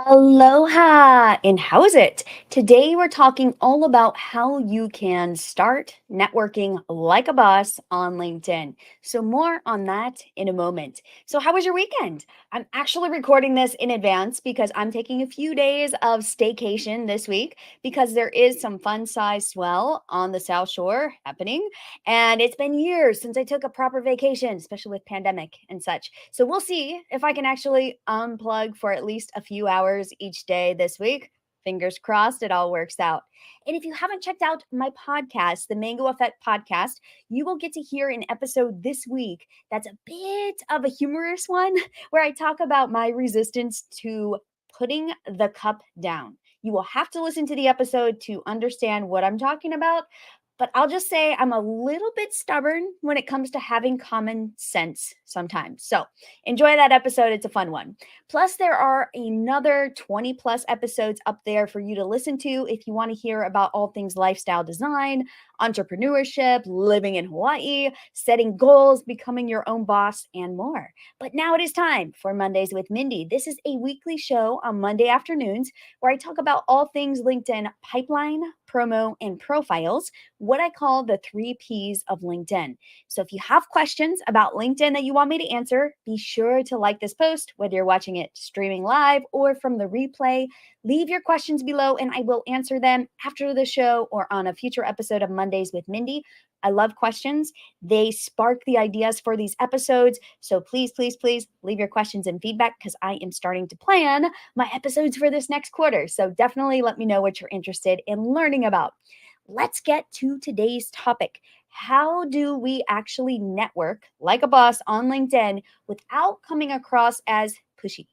Aloha! And how is it? Today we're talking all about how you can start networking like a boss on LinkedIn. So, more on that in a moment. So, how was your weekend? I'm actually recording this in advance because I'm taking a few days of staycation this week because there is some fun size swell on the South Shore happening. And it's been years since I took a proper vacation, especially with pandemic and such. So we'll see if I can actually unplug for at least a few hours each day this week. Fingers crossed it all works out. And if you haven't checked out my podcast, the Mango Effect podcast, you will get to hear an episode this week that's a bit of a humorous one where I talk about my resistance to putting the cup down. You will have to listen to the episode to understand what I'm talking about, but I'll just say I'm a little bit stubborn when it comes to having common sense sometimes. So enjoy that episode. It's a fun one. Plus, there are another 20 plus episodes up there for you to listen to if you want to hear about all things lifestyle design, entrepreneurship, living in Hawaii, setting goals, becoming your own boss, and more. But now it is time for Mondays with Mindy. This is a weekly show on Monday afternoons where I talk about all things LinkedIn pipeline, promo, and profiles, what I call the three P's of LinkedIn. So if you have questions about LinkedIn that you want me to answer, be sure to like this post, whether you're watching it streaming live or from the replay. Leave your questions below and I will answer them after the show or on a future episode of Mondays with Mindy. I love questions. They spark the ideas for these episodes. So please, please, please leave your questions and feedback because I am starting to plan my episodes for this next quarter. So definitely let me know what you're interested in learning about. Let's get to today's topic. How do we actually network like a boss on LinkedIn without coming across as pushy?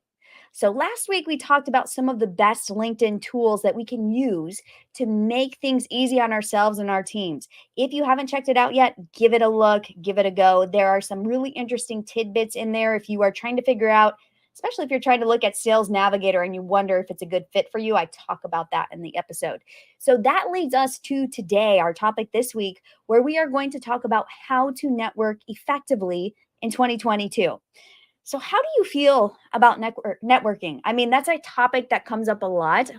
So, last week we talked about some of the best LinkedIn tools that we can use to make things easy on ourselves and our teams. If you haven't checked it out yet, give it a look, give it a go. There are some really interesting tidbits in there if you are trying to figure out, especially if you're trying to look at Sales Navigator and you wonder if it's a good fit for you. I talk about that in the episode. So, that leads us to today, our topic this week, where we are going to talk about how to network effectively in 2022. So, how do you feel about networking? I mean, that's a topic that comes up a lot.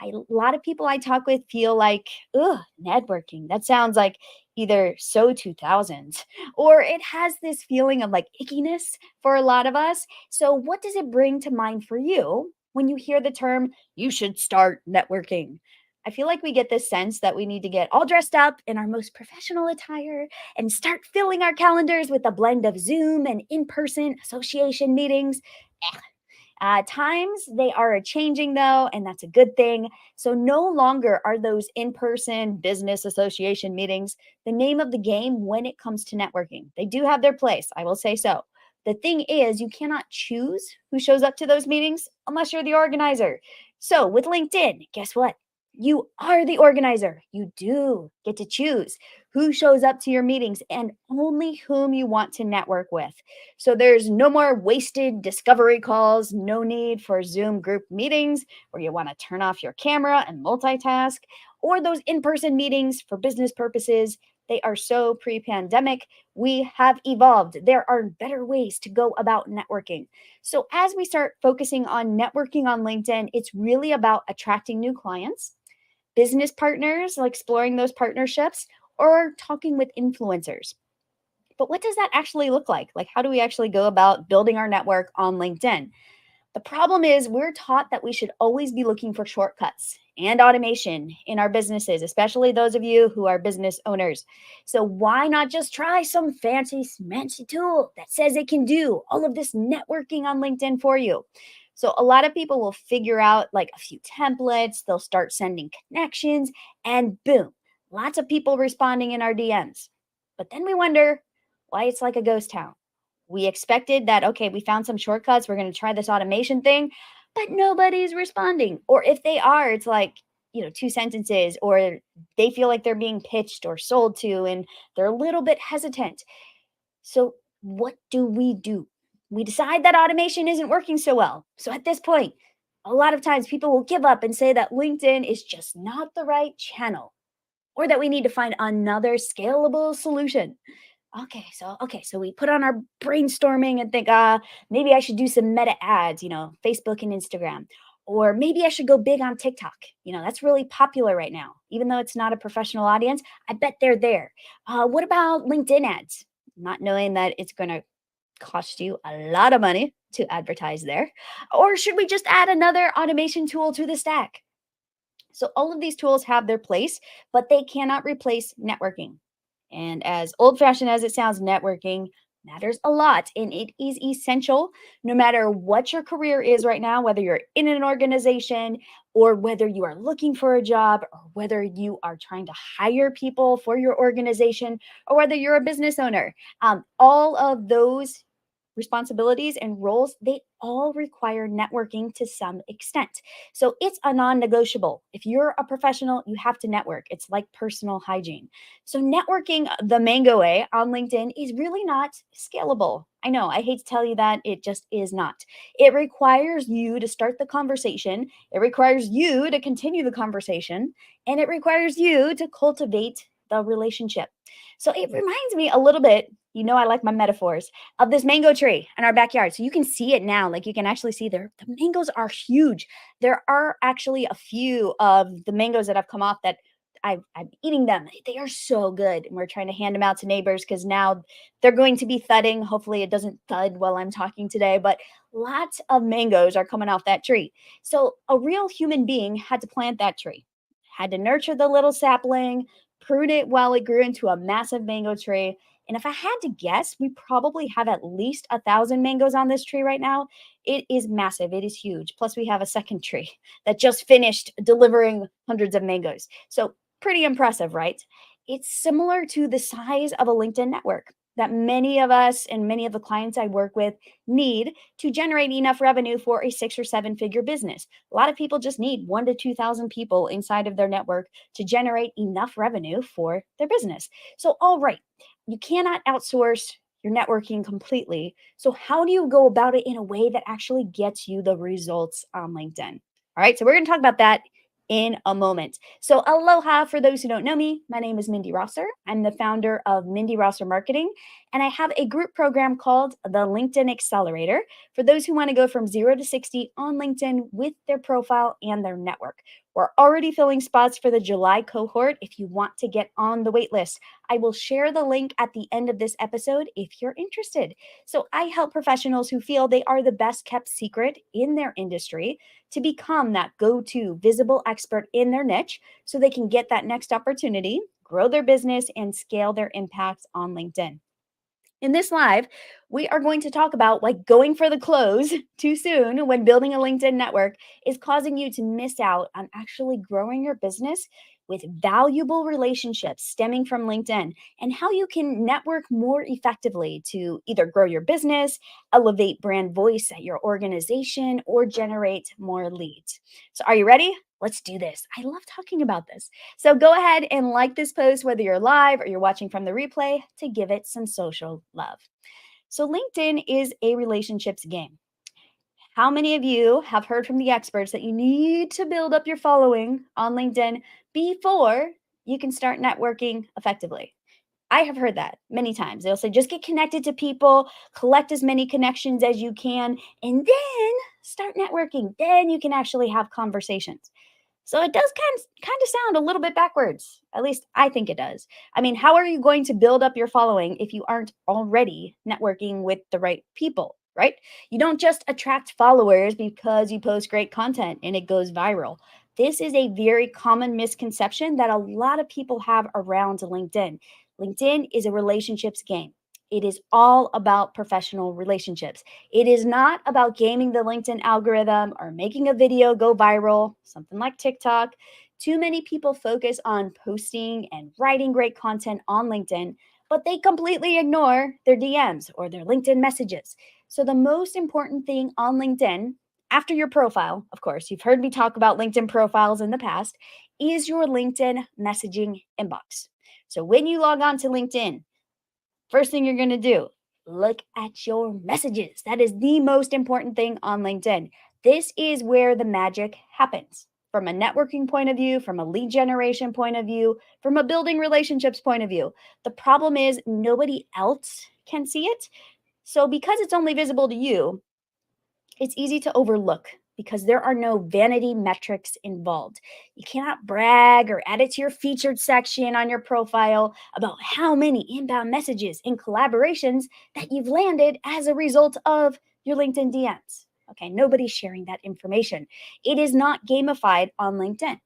A lot of people I talk with feel like, ugh, networking. That sounds like either so 2000s or it has this feeling of like ickiness for a lot of us. So, what does it bring to mind for you when you hear the term, you should start networking? I feel like we get this sense that we need to get all dressed up in our most professional attire and start filling our calendars with a blend of Zoom and in person association meetings. Times they are changing though, and that's a good thing. So no longer are those in-person business association meetings the name of the game when it comes to networking. They do have their place, I will say so. The thing is, you cannot choose who shows up to those meetings unless you're the organizer. So with LinkedIn, guess what? You are the organizer. You do get to choose who shows up to your meetings and only whom you want to network with. So there's no more wasted discovery calls, no need for Zoom group meetings where you want to turn off your camera and multitask, or those in person meetings for business purposes. They are so pre pandemic. We have evolved. There are better ways to go about networking. So, as we start focusing on networking on LinkedIn, it's really about attracting new clients, business partners, like exploring those partnerships, or talking with influencers. But what does that actually look like? Like, how do we actually go about building our network on LinkedIn? The problem is, we're taught that we should always be looking for shortcuts and automation in our businesses, especially those of you who are business owners. So, why not just try some fancy, smancy tool that says it can do all of this networking on LinkedIn for you? So, a lot of people will figure out like a few templates, they'll start sending connections, and boom, lots of people responding in our DMs. But then we wonder why it's like a ghost town. We expected that, okay, we found some shortcuts. We're going to try this automation thing, but nobody's responding. Or if they are, it's like, two sentences, or they feel like they're being pitched or sold to, and they're a little bit hesitant. So, what do? We decide that automation isn't working so well. So, at this point, a lot of times people will give up and say that LinkedIn is just not the right channel or that we need to find another scalable solution. Okay, so we put on our brainstorming and think, maybe I should do some meta ads, Facebook and Instagram. Or maybe I should go big on TikTok. That's really popular right now. Even though it's not a professional audience, I bet they're there. What about LinkedIn ads? Not knowing that it's going to cost you a lot of money to advertise there. Or should we just add another automation tool to the stack? So all of these tools have their place, but they cannot replace networking. And as old fashioned as it sounds, networking matters a lot and it is essential no matter what your career is right now, whether you're in an organization or whether you are looking for a job or whether you are trying to hire people for your organization or whether you're a business owner. All of those responsibilities and roles, they all require networking to some extent. So it's a non negotiable. If you're a professional, you have to network. It's like personal hygiene. So networking the mango way on LinkedIn is really not scalable. I know, I hate to tell you that, it just is not. It requires you to start the conversation, it requires you to continue the conversation, and it requires you to cultivate the relationship. So it reminds me a little bit, I like my metaphors, of this mango tree in our backyard. So you can see it now. Like you can actually see there, the mangoes are huge. There are actually a few of the mangoes that have come off that I'm eating them. They are so good. And we're trying to hand them out to neighbors because now they're going to be thudding. Hopefully it doesn't thud while I'm talking today, but lots of mangoes are coming off that tree. So a real human being had to plant that tree, had to nurture the little sapling, prune it while it grew into a massive mango tree. And if I had to guess, we probably have at least 1,000 mangoes on this tree right now. It is massive. It is huge. Plus, we have a second tree that just finished delivering hundreds of mangoes. So, pretty impressive, right? It's similar to the size of a LinkedIn network that many of us and many of the clients I work with need to generate enough revenue for a 6 or 7 figure business. A lot of people just need 1 to 2,000 people inside of their network to generate enough revenue for their business. So, all right, you cannot outsource your networking completely. So, how do you go about it in a way that actually gets you the results on LinkedIn? All right, so we're going to talk about that in a moment. So, aloha for those who don't know me. My name is Mindy Rosser. I'm the founder of Mindy Rosser Marketing, and I have a group program called the LinkedIn Accelerator for those who want to go from 0 to 60 on LinkedIn with their profile and their network. We're already filling spots for the July cohort if you want to get on the wait list. I will share the link at the end of this episode if you're interested. So I help professionals who feel they are the best kept secret in their industry to become that go-to visible expert in their niche so they can get that next opportunity, grow their business, and scale their impact on LinkedIn. In this live, we are going to talk about why going for the close too soon when building a LinkedIn network is causing you to miss out on actually growing your business with valuable relationships stemming from LinkedIn and how you can network more effectively to either grow your business, elevate brand voice at your organization, or generate more leads. So, are you ready? Let's do this. I love talking about this. So go ahead and like this post, whether you're live or you're watching from the replay, to give it some social love. So, LinkedIn is a relationships game. How many of you have heard from the experts that you need to build up your following on LinkedIn before you can start networking effectively? I have heard that many times. They'll say, just get connected to people, collect as many connections as you can, and then start networking. Then you can actually have conversations. So it does kind of sound a little bit backwards. At least I think it does. I mean, how are you going to build up your following if you aren't already networking with the right people, right? You don't just attract followers because you post great content and it goes viral. This is a very common misconception that a lot of people have around LinkedIn. LinkedIn is a relationships game. It is all about professional relationships. It is not about gaming the LinkedIn algorithm or making a video go viral, something like TikTok. Too many people focus on posting and writing great content on LinkedIn, but they completely ignore their DMs or their LinkedIn messages. So, the most important thing on LinkedIn, after your profile, of course, you've heard me talk about LinkedIn profiles in the past, is your LinkedIn messaging inbox. So, when you log on to LinkedIn, first thing you're going to do, look at your messages. That is the most important thing on LinkedIn. This is where the magic happens from a networking point of view, from a lead generation point of view, from a building relationships point of view. The problem is nobody else can see it. So, because it's only visible to you, it's easy to overlook because there are no vanity metrics involved. You cannot brag or add it to your featured section on your profile about how many inbound messages and collaborations that you've landed as a result of your LinkedIn DMs. Okay, nobody's sharing that information. It is not gamified on LinkedIn.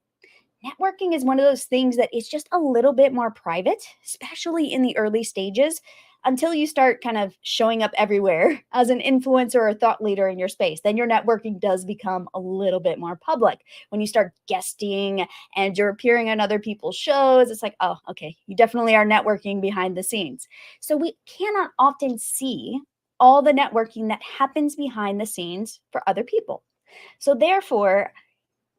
Networking is one of those things that is just a little bit more private, especially in the early stages, until you start kind of showing up everywhere as an influencer or thought leader in your space. Then your networking does become a little bit more public. When you start guesting and you're appearing on other people's shows, it's like, oh, okay, you definitely are networking behind the scenes. So we cannot often see all the networking that happens behind the scenes for other people. So therefore,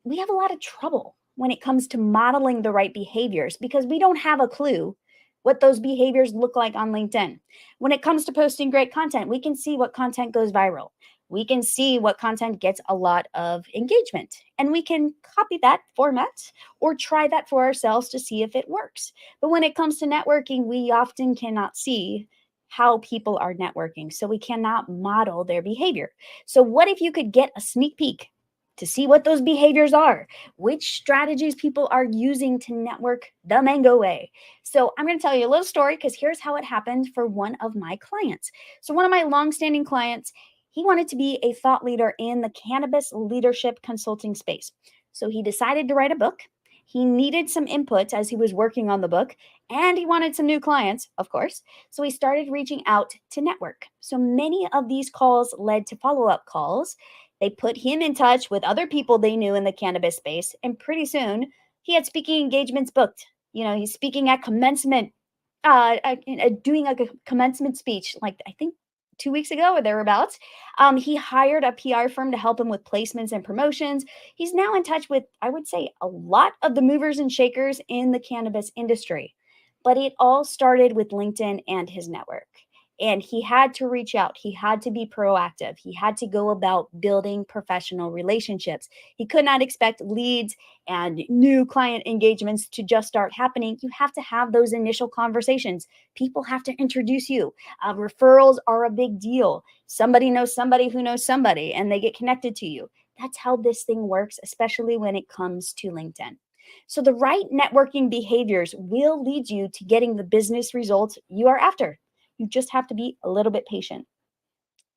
we have a lot of trouble when it comes to modeling the right behaviors because we don't have a clue what those behaviors look like on LinkedIn. When it comes to posting great content, we can see what content goes viral. We can see what content gets a lot of engagement, and we can copy that format or try that for ourselves to see if it works. But when it comes to networking, we often cannot see how people are networking, so we cannot model their behavior. So, what if you could get a sneak peek to see what those behaviors are, which strategies people are using to network the mango way? So I'm going to tell you a little story because here's how it happened for one of my clients. So one of my longstanding clients, he wanted to be a thought leader in the cannabis leadership consulting space. So he decided to write a book. He needed some input as he was working on the book, and he wanted some new clients, of course. So he started reaching out to network. So many of these calls led to follow up calls. They put him in touch with other people they knew in the cannabis space, and pretty soon he had speaking engagements booked. He's speaking at commencement, doing like a commencement speech, like I think 2 weeks ago or thereabouts. He hired a PR firm to help him with placements and promotions. He's now in touch with, I would say, a lot of the movers and shakers in the cannabis industry. But it all started with LinkedIn and his network. And he had to reach out. He had to be proactive. He had to go about building professional relationships. He could not expect leads and new client engagements to just start happening. You have to have those initial conversations. People have to introduce you. Referrals are a big deal. Somebody knows somebody who knows somebody, and they get connected to you. That's how this thing works, especially when it comes to LinkedIn. So, the right networking behaviors will lead you to getting the business results you are after. You just have to be a little bit patient.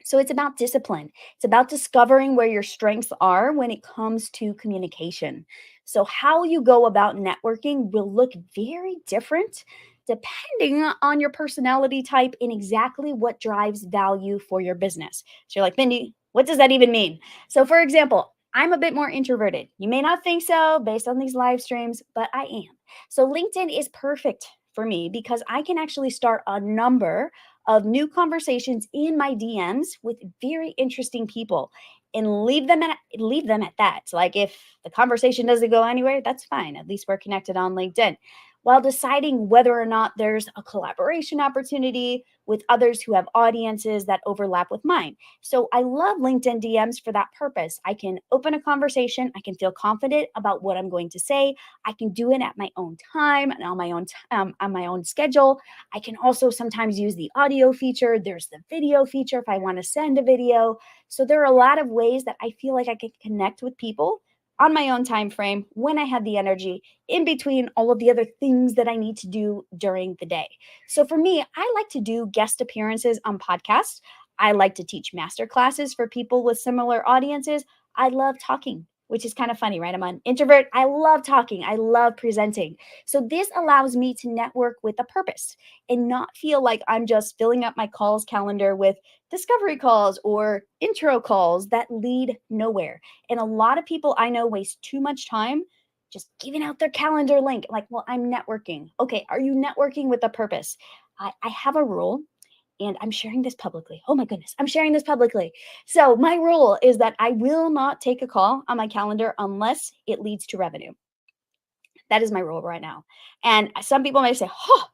So it's about discipline. It's about discovering where your strengths are when it comes to communication. So, how you go about networking will look very different depending on your personality type and exactly what drives value for your business. So, you're like, Mindy, what does that even mean? So, for example, I'm a bit more introverted. You may not think so based on these live streams, but I am. So, LinkedIn is perfect for me because I can actually start a number of new conversations in my DMs with very interesting people and leave them at that. Like if the conversation doesn't go anywhere, that's fine. At least we're connected on LinkedIn. While deciding whether or not there's a collaboration opportunity with others who have audiences that overlap with mine. So I love LinkedIn DMs for that purpose. I can open a conversation, I can feel confident about what I'm going to say. I can do it at my own time and on my own schedule. I can also sometimes use the audio feature. There's the video feature if I want to send a video. So there are a lot of ways that I feel like I can connect with people on my own time frame when I have the energy in between all of the other things that I need to do during the day. So for me, I like to do guest appearances on podcasts. I like to teach master classes for people with similar audiences. I love talking, which is kind of funny, right? I'm an introvert. I love talking. I love presenting. So this allows me to network with a purpose and not feel like I'm just filling up my calls calendar with discovery calls or intro calls that lead nowhere. And a lot of people I know waste too much time just giving out their calendar link. Like, well, I'm networking. Okay, are you networking with a purpose? I have a rule and I'm sharing this publicly. Oh my goodness, I'm sharing this publicly. So, my rule is that I will not take a call on my calendar unless it leads to revenue. That is my rule right now. And some people may say, oh,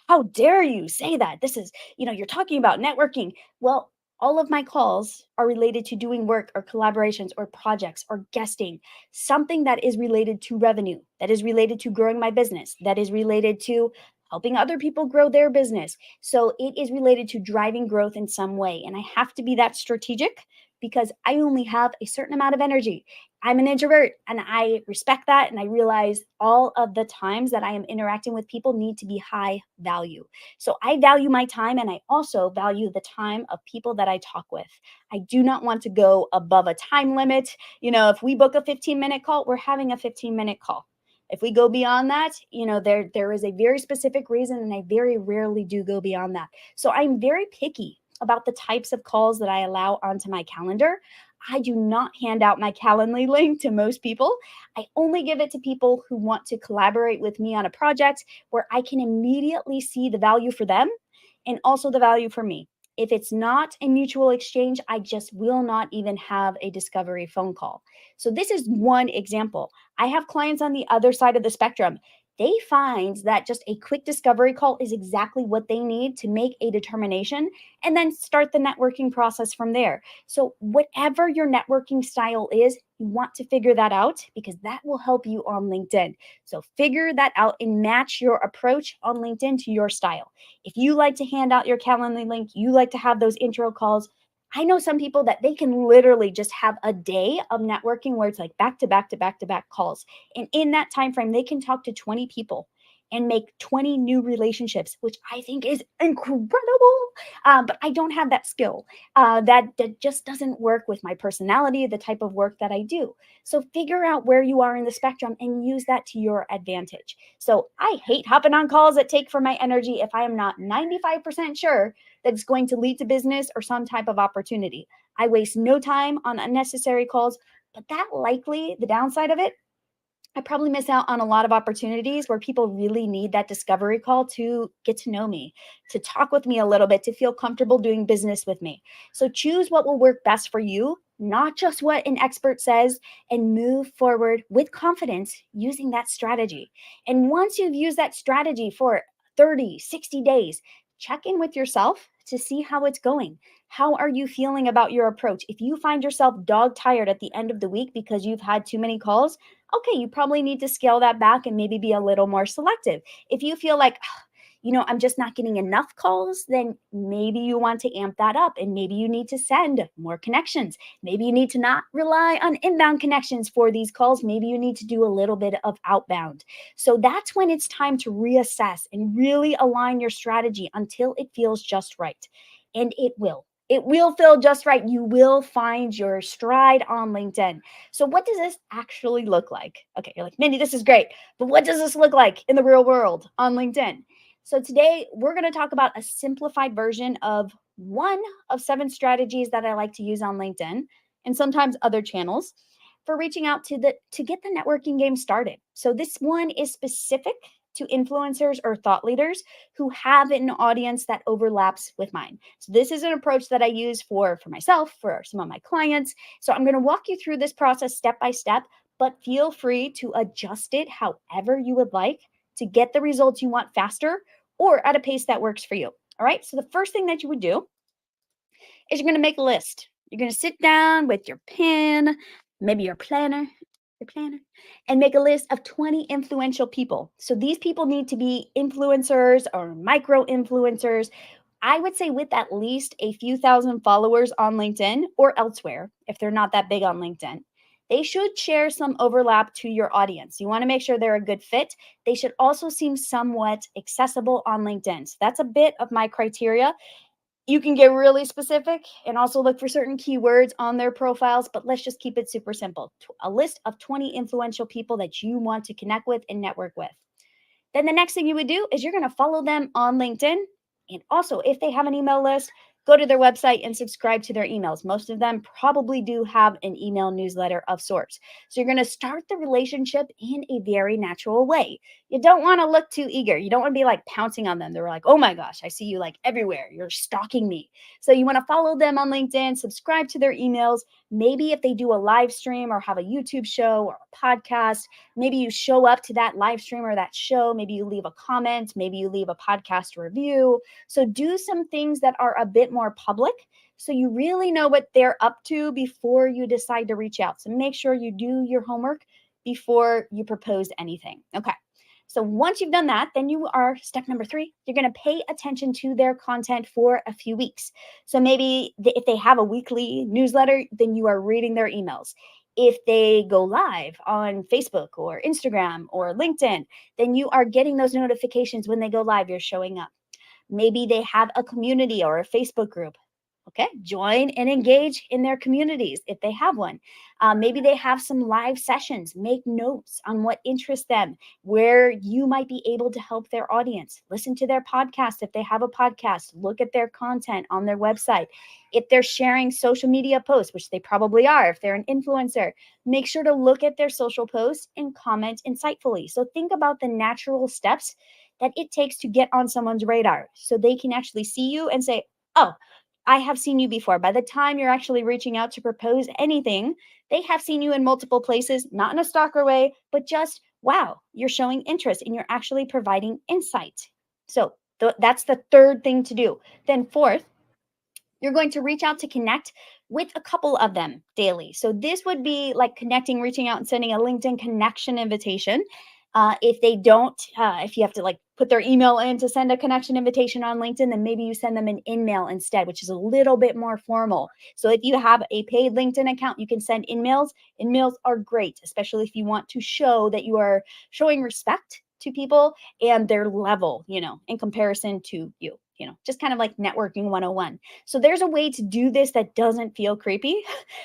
how dare you say that? This is, you're talking about networking. Well, all of my calls are related to doing work or collaborations or projects or guesting, something that is related to revenue, that is related to growing my business, that is related to helping other people grow their business. So it is related to driving growth in some way. And I have to be that strategic because I only have a certain amount of energy. I'm an introvert and I respect that. And I realize all of the times that I am interacting with people need to be high value. So I value my time and I also value the time of people that I talk with. I do not want to go above a time limit. If we book a 15-minute call, we're having a 15-minute call. If we go beyond that, there is a very specific reason, and I very rarely do go beyond that. So I'm very picky about the types of calls that I allow onto my calendar. I do not hand out my Calendly link to most people. I only give it to people who want to collaborate with me on a project where I can immediately see the value for them and also the value for me. If it's not a mutual exchange, I just will not even have a discovery phone call. So, this is one example. I have clients on the other side of the spectrum. They find that just a quick discovery call is exactly what they need to make a determination and then start the networking process from there. So, whatever your networking style is, you want to figure that out because that will help you on LinkedIn. So, figure that out and match your approach on LinkedIn to your style. If you like to hand out your Calendly link, you like to have those intro calls. I know some people that they can literally just have a day of networking where it's like back to back to back to back calls. And in that time frame, they can talk to 20 people and make 20 new relationships, which I think is incredible. But I don't have that skill. That just doesn't work with my personality, the type of work that I do. So figure out where you are in the spectrum and use that to your advantage. So I hate hopping on calls that take from my energy if I am not 95% sure that it's going to lead to business or some type of opportunity. I waste no time on unnecessary calls, but that likely, the downside of it, I probably miss out on a lot of opportunities where people really need that discovery call to get to know me, to talk with me a little bit, to feel comfortable doing business with me. So choose what will work best for you, not just what an expert says, and move forward with confidence using that strategy. And once you've used that strategy for 30, 60 days, check in with yourself to see how it's going. How are you feeling about your approach? If you find yourself dog tired at the end of the week because you've had too many calls, okay, you probably need to scale that back and maybe be a little more selective. If you feel like, I'm just not getting enough calls, then maybe you want to amp that up and maybe you need to send more connections. Maybe you need to not rely on inbound connections for these calls. Maybe you need to do a little bit of outbound. So that's when it's time to reassess and really align your strategy until it feels just right. And it will. It will feel just right. You will find your stride on LinkedIn. So, what does this actually look like? Okay, you're like, Mindy, this is great. But what does this look like in the real world on LinkedIn? So, today we're going to talk about a simplified version of one of 7 strategies that I like to use on LinkedIn and sometimes other channels for reaching out to get the networking game started. So, this one is specific to influencers or thought leaders who have an audience that overlaps with mine. So this is an approach that I use for myself, for some of my clients. So I'm going to walk you through this process step by step, but feel free to adjust it however you would like to get the results you want faster or at a pace that works for you. All right. So the first thing that you would do is you're going to make a list. You're going to sit down with your pen, maybe your planner, and make a list of 20 influential people. So these people need to be influencers or micro influencers. I would say with at least a few thousand followers on LinkedIn or elsewhere, if they're not that big on LinkedIn. They should share some overlap to your audience. You want to make sure they're a good fit. They should also seem somewhat accessible on LinkedIn. So that's a bit of my criteria. You can get really specific and also look for certain keywords on their profiles, but let's just keep it super simple. A list of 20 influential people that you want to connect with and network with. Then the next thing you would do is you're going to follow them on LinkedIn. And also, if they have an email list, go to their website and subscribe to their emails. Most of them probably do have an email newsletter of sorts. So you're going to start the relationship in a very natural way. You don't want to look too eager. You don't want to be like pouncing on them. They're like, oh my gosh, I see you like everywhere. You're stalking me. So you want to follow them on LinkedIn, subscribe to their emails. Maybe if they do a live stream or have a YouTube show or a podcast, maybe you show up to that live stream or that show. Maybe you leave a comment. Maybe you leave a podcast review. So do some things that are a bit more public so you really know what they're up to before you decide to reach out. So make sure you do your homework before you propose anything. Okay. So once you've done that, then you are step number three, you're going to pay attention to their content for a few weeks. So maybe if they have a weekly newsletter, then you are reading their emails. If they go live on Facebook or Instagram or LinkedIn, then you are getting those notifications when they go live, you're showing up. Maybe they have a community or a Facebook group. Okay, join and engage in their communities if they have one. Maybe they have some live sessions. Make notes on what interests them, where you might be able to help their audience. Listen to their podcast if they have a podcast. Look at their content on their website. If they're sharing social media posts, which they probably are, if they're an influencer, make sure to look at their social posts and comment insightfully. So think about the natural steps that it takes to get on someone's radar so they can actually see you and say, oh, I have seen you before. By the time you're actually reaching out to propose anything, they have seen you in multiple places, not in a stalker way, but just, wow, you're showing interest and you're actually providing insight. So that's the third thing to do. Then, fourth, you're going to reach out to connect with a couple of them daily. So this would be like connecting, reaching out and sending a LinkedIn connection invitation. If they don't, if you have to like put their email in to send a connection invitation on LinkedIn, then maybe you send them an email instead, which is a little bit more formal. So if you have a paid LinkedIn account, you can send emails. Emails are great, especially if you want to show that you are showing respect to people and their level, in comparison to you. Just kind of like networking 101. So there's a way to do this that doesn't feel creepy.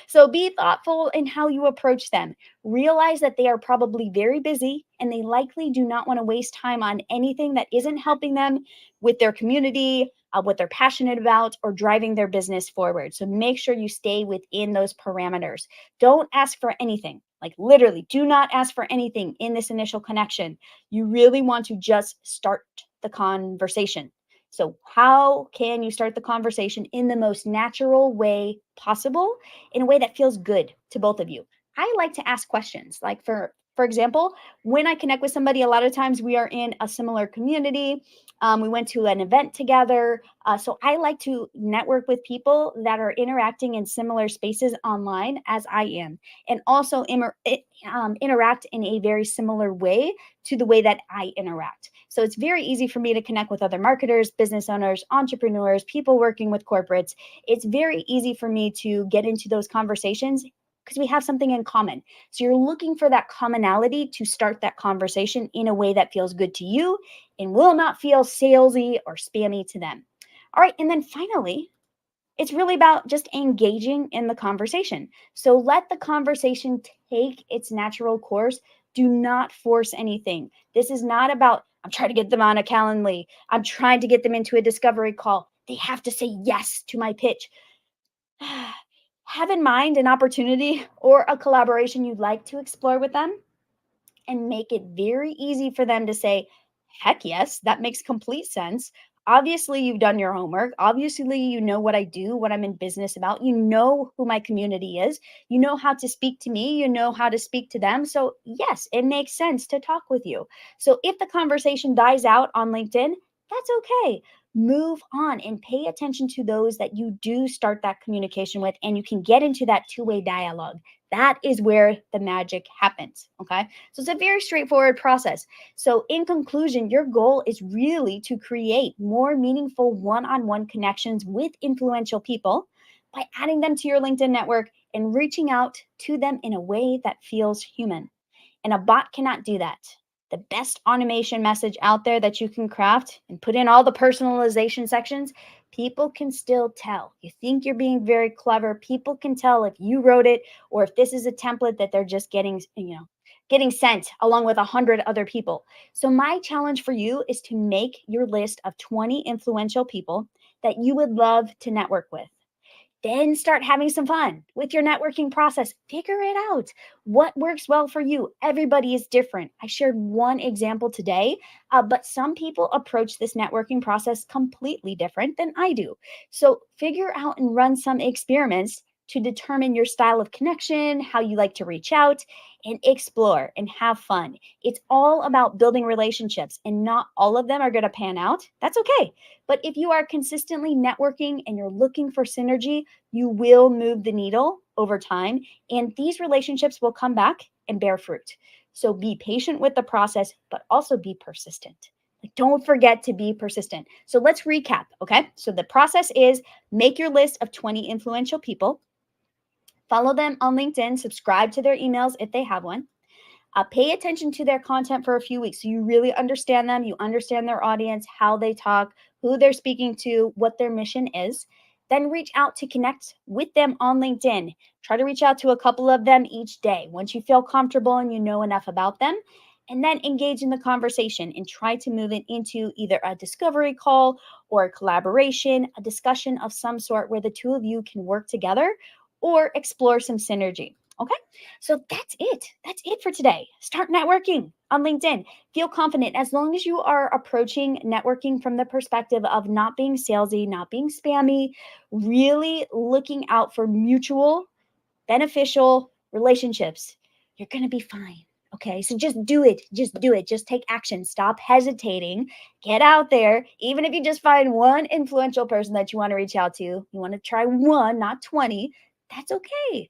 So be thoughtful in how you approach them. Realize that they are probably very busy and they likely do not want to waste time on anything that isn't helping them with their community, what they're passionate about, or driving their business forward. So make sure you stay within those parameters. Don't ask for anything. Like literally, do not ask for anything in this initial connection. You really want to just start the conversation. So, how can you start the conversation in the most natural way possible, in a way that feels good to both of you? I like to ask questions. Like for example, when I connect with somebody, a lot of times we are in a similar community. We went to an event together. So I like to network with people that are interacting in similar spaces online as I am, and also interact in a very similar way to the way that I interact. So it's very easy for me to connect with other marketers, business owners, entrepreneurs, people working with corporates. It's very easy for me to get into those conversations because we have something in common. So you're looking for that commonality to start that conversation in a way that feels good to you and will not feel salesy or spammy to them. All right. And then finally, it's really about just engaging in the conversation. So let the conversation take its natural course. Do not force anything. This is not about, I'm trying to get them on a Calendly. I'm trying to get them into a discovery call. They have to say yes to my pitch. Have in mind an opportunity or a collaboration you'd like to explore with them, and make it very easy for them to say, heck yes, that makes complete sense. Obviously, you've done your homework. Obviously, you know what I do, what I'm in business about. You know who my community is. You know how to speak to me. You know how to speak to them. So, yes, it makes sense to talk with you. So, if the conversation dies out on LinkedIn, that's okay. Move on and pay attention to those that you do start that communication with, and you can get into that two-way dialogue. That is where the magic happens. Okay. So it's a very straightforward process. So, in conclusion, your goal is really to create more meaningful one on one connections with influential people by adding them to your LinkedIn network and reaching out to them in a way that feels human. And a bot cannot do that. The best automation message out there that you can craft and put in all the personalization sections, people can still tell. You think you're being very clever. People can tell if you wrote it or if this is a template that they're just getting sent along with 100 other people. So my challenge for you is to make your list of 20 influential people that you would love to network with. Then start having some fun with your networking process. Figure it out. What works well for you? Everybody is different. I shared one example today, but some people approach this networking process completely different than I do. So figure out and run some experiments to determine your style of connection, how you like to reach out, and explore and have fun. It's all about building relationships, and not all of them are going to pan out. That's okay. But if you are consistently networking and you're looking for synergy, you will move the needle over time, and these relationships will come back and bear fruit. So be patient with the process, but also be persistent. Like, don't forget to be persistent. So let's recap, okay? So the process is make your list of 20 influential people, follow them on LinkedIn, subscribe to their emails if they have one. Pay attention to their content for a few weeks so you really understand them, you understand their audience, how they talk, who they're speaking to, what their mission is. Then reach out to connect with them on LinkedIn. Try to reach out to a couple of them each day once you feel comfortable and you know enough about them. And then engage in the conversation and try to move it into either a discovery call or a collaboration, a discussion of some sort where the two of you can work together or explore some synergy. Okay? So that's it. That's it for today. Start networking on LinkedIn. Feel confident as long as you are approaching networking from the perspective of not being salesy, not being spammy, really looking out for mutual, beneficial relationships. You're going to be fine. Okay, so just do it. Just do it. Just take action. Stop hesitating. Get out there. Even if you just find one influential person that you want to reach out to, you want to try one, not 20, that's okay.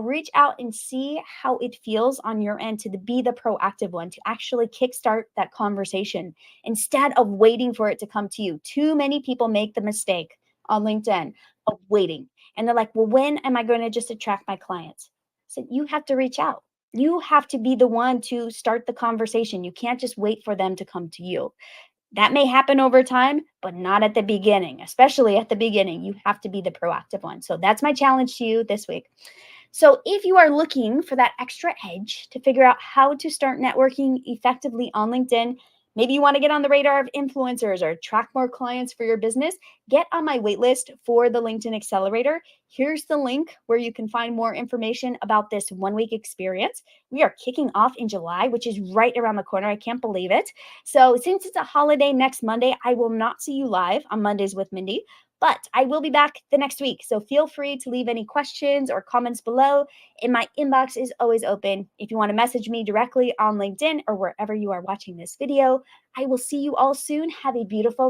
Reach out and see how it feels on your end to be the proactive one, to actually kickstart that conversation instead of waiting for it to come to you. Too many people make the mistake on LinkedIn of waiting. And they're like, well, when am I going to just attract my clients? So you have to reach out. You have to be the one to start the conversation. You can't just wait for them to come to you. That may happen over time, but not at the beginning, especially at the beginning. You have to be the proactive one. So that's my challenge to you this week. So if you are looking for that extra edge to figure out how to start networking effectively on LinkedIn, maybe you want to get on the radar of influencers or attract more clients for your business, get on my waitlist for the LinkedIn Accelerator. Here's the link where you can find more information about this 1 week experience. We are kicking off in July, which is right around the corner. I can't believe it. So since it's a holiday next Monday, I will not see you live on Mondays with Mindi, but I will be back the next week. So feel free to leave any questions or comments below. And my inbox is always open. If you want to message me directly on LinkedIn or wherever you are watching this video, I will see you all soon. Have a beautiful